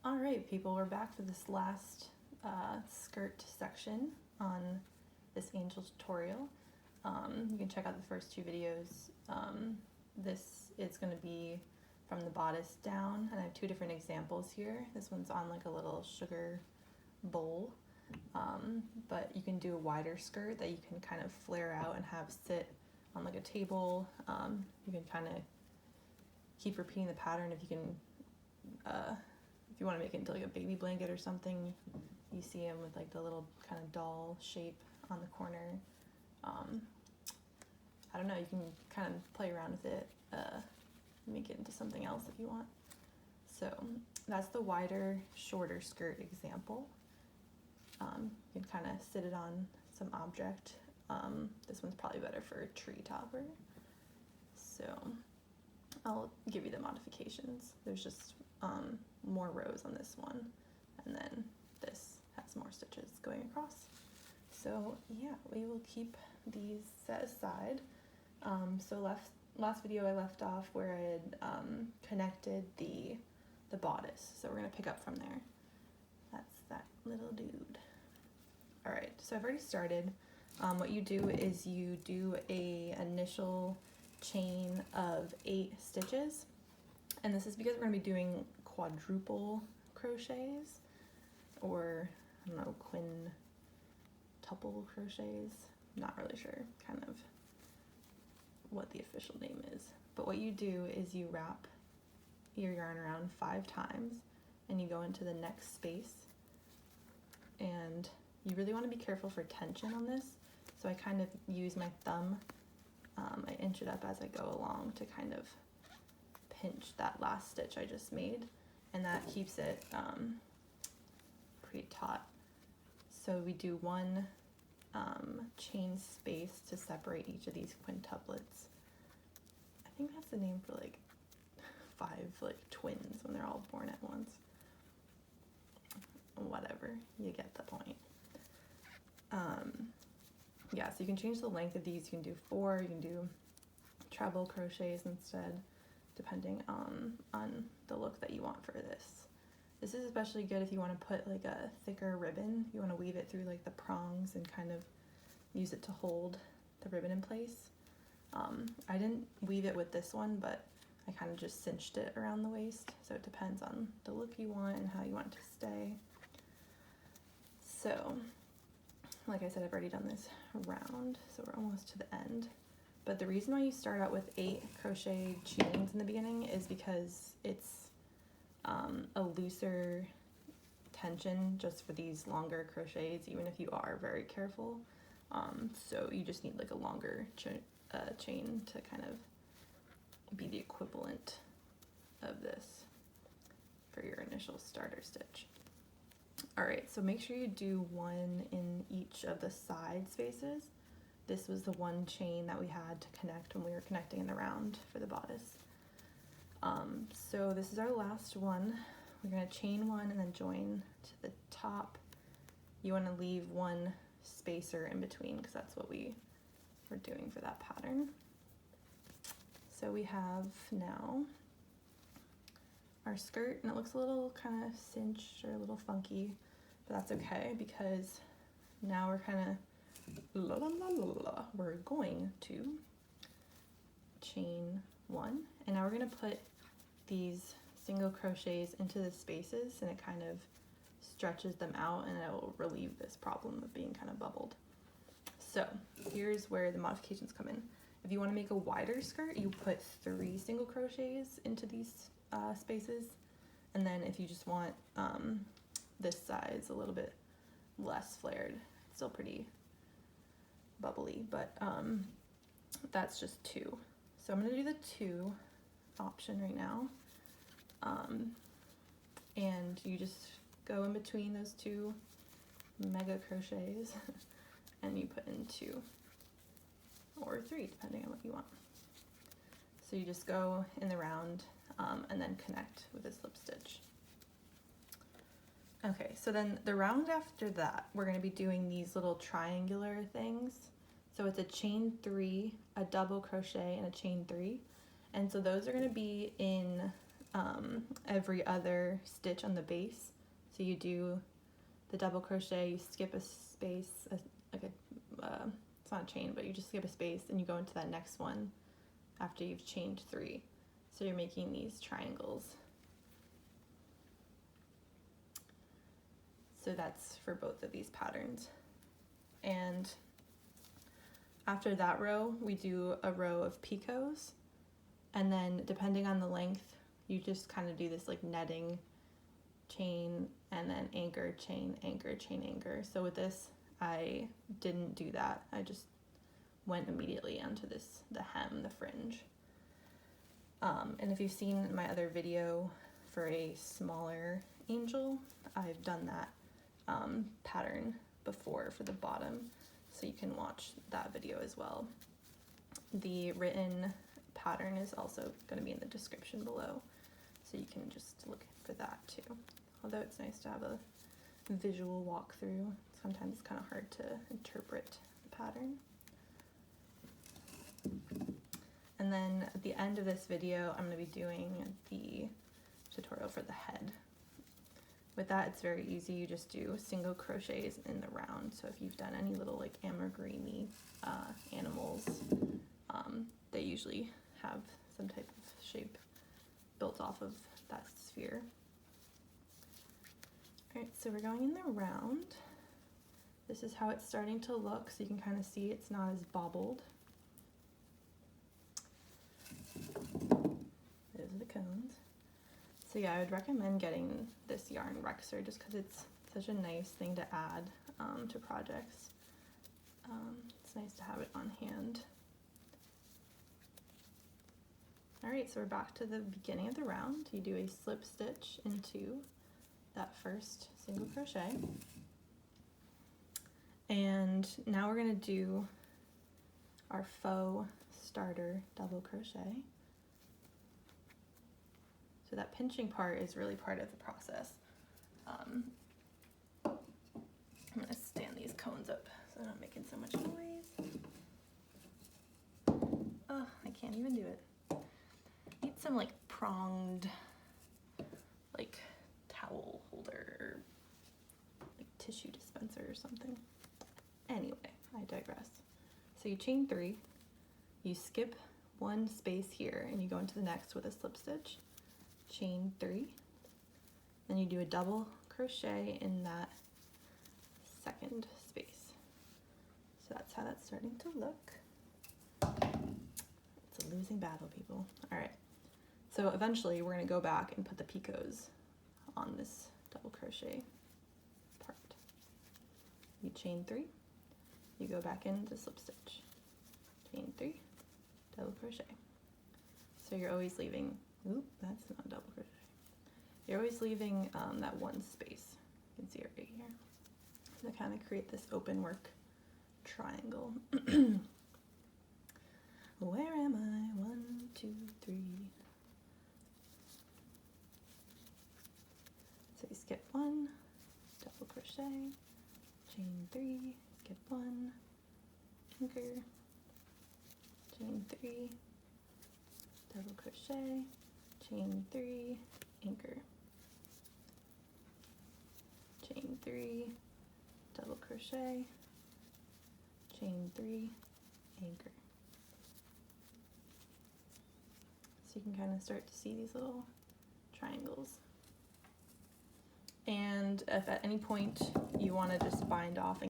All right, people, we're back for this last skirt section on this Angel tutorial. You can check out the first two videos. This is going to be from the bodice down, and I have two different examples here. This one's on like a little sugar bowl, but you can do a wider skirt that you can kind of flare out and have sit on like a table. You can kind of keep repeating the pattern if you can. If you want to make it into like a baby blanket or something, you see them with like the little kind of doll shape on the corner. I don't know, you can kind of play around with it, make it into something else if you want. So that's the wider, shorter skirt example. You can kind of sit it on some object. This one's probably better for a tree topper. So I'll give you the modifications. There's just more rows on this one, and then this has more stitches going across. So yeah, we will keep these set aside. So last video I left off where I had connected the bodice. So we're gonna pick up from there. That's that little dude. All right, so I've already started. What you do is you do a initial chain of 8 stitches, and this is because we're going to be doing quadruple crochets, or I don't know, quintuple crochets. I'm not really sure kind of what the official name is, but what you do is you wrap your yarn around 5 times and you go into the next space, and you really want to be careful for tension on this. So I kind of use my thumb, I inch it up as I go along to kind of pinch that last stitch I just made, and that keeps it pretty taut. So we do 1 chain space to separate each of these quintuplets. I think that's the name for like 5 like twins when they're all born at once. Whatever, you get the point. Yeah, so you can change the length of these. You can do 4, you can do treble crochets instead, depending on the look that you want for this. This is especially good if you want to put like a thicker ribbon. You want to weave it through like the prongs and kind of use it to hold the ribbon in place. I didn't weave it with this one, but I kind of just cinched it around the waist, so it depends on the look you want and how you want it to stay. So like I said, I've already done this round, so we're almost to the end. But the reason why you start out with 8 crochet chains in the beginning is because it's a looser tension just for these longer crochets, even if you are very careful. So you just need like a longer chain to kind of be the equivalent of this for your initial starter stitch. All right, so make sure you do 1 in each of the side spaces. This was the 1 chain that we had to connect when we were connecting in the round for the bodice. So this is our last one. We're gonna chain 1 and then join to the top. You wanna leave 1 spacer in between because that's what we were doing for that pattern. So we have now our skirt, and it looks a little kind of cinched or a little funky, but that's okay because now we're kind of we're going to chain 1, and now we're going to put these single crochets into the spaces, and it kind of stretches them out, and it will relieve this problem of being kind of bubbled. So here's where the modifications come in. If you want to make a wider skirt, you put 3 single crochets into these spaces, and then if you just want this size a little bit less flared, it's still pretty bubbly, but that's just 2. So I'm going to do the 2 option right now, and you just go in between those 2 mega crochets and you put in 2 or 3 depending on what you want. So you just go in the round and then connect with a slip stitch. Okay, so then the round after that, we're going to be doing these little triangular things. So it's a chain 3, a double crochet, and a chain 3. And so those are going to be in every other stitch on the base. So you do the double crochet, you skip a space, it's not a chain, but you just skip a space and you go into that next one after you've chained 3. So you're making these triangles. So that's for both of these patterns. And after that row, we do a row of picots, and then depending on the length, you just kind of do this like netting chain and then anchor, chain, anchor, chain, anchor. So with this, I didn't do that. I just went immediately onto this, the hem, the fringe. And if you've seen my other video for a smaller angel, I've done that pattern before for the bottom, so you can watch that video as well. The written pattern is also going to be in the description below, so you can just look for that too. Although it's nice to have a visual walkthrough, sometimes it's kind of hard to interpret the pattern. And then at the end of this video, I'm going to be doing the tutorial for the head. With that, it's very easy. You just do single crochets in the round. So if you've done any little like amigurumi animals, they usually have some type of shape built off of that sphere. All right, so we're going in the round. This is how it's starting to look, so you can kind of see it's not as bobbled. Those are the cones. So yeah, I would recommend getting this yarn Rexer just because it's such a nice thing to add to projects. It's nice to have it on hand. All right, so we're back to the beginning of the round. You do a slip stitch into that first single crochet. And now we're gonna do our faux starter double crochet. So that pinching part is really part of the process. I'm gonna stand these cones up so they're not making so much noise. Oh, I can't even do it. Need some like pronged, like towel holder or like tissue dispenser or something. Anyway, I digress. So you chain 3, you skip 1 space here and you go into the next with a slip stitch. Chain 3, then you do a double crochet in that second space. So that's how that's starting to look. It's a losing battle, people. All right, so eventually we're going to go back and put the picots on this double crochet part. You chain 3, you go back into slip stitch, chain 3, double crochet. So you're always leaving, oop, that's not double crochet. You're always leaving that 1 space. You can see it right here. So kind of create this open work triangle. Where am I? 1, 2, 3. So you skip 1, double crochet, chain 3, skip 1, anchor, chain 3, double crochet, chain 3, anchor, chain 3, double crochet, chain 3, anchor. So you can kind of start to see these little triangles. And if at any point you want to just bind off and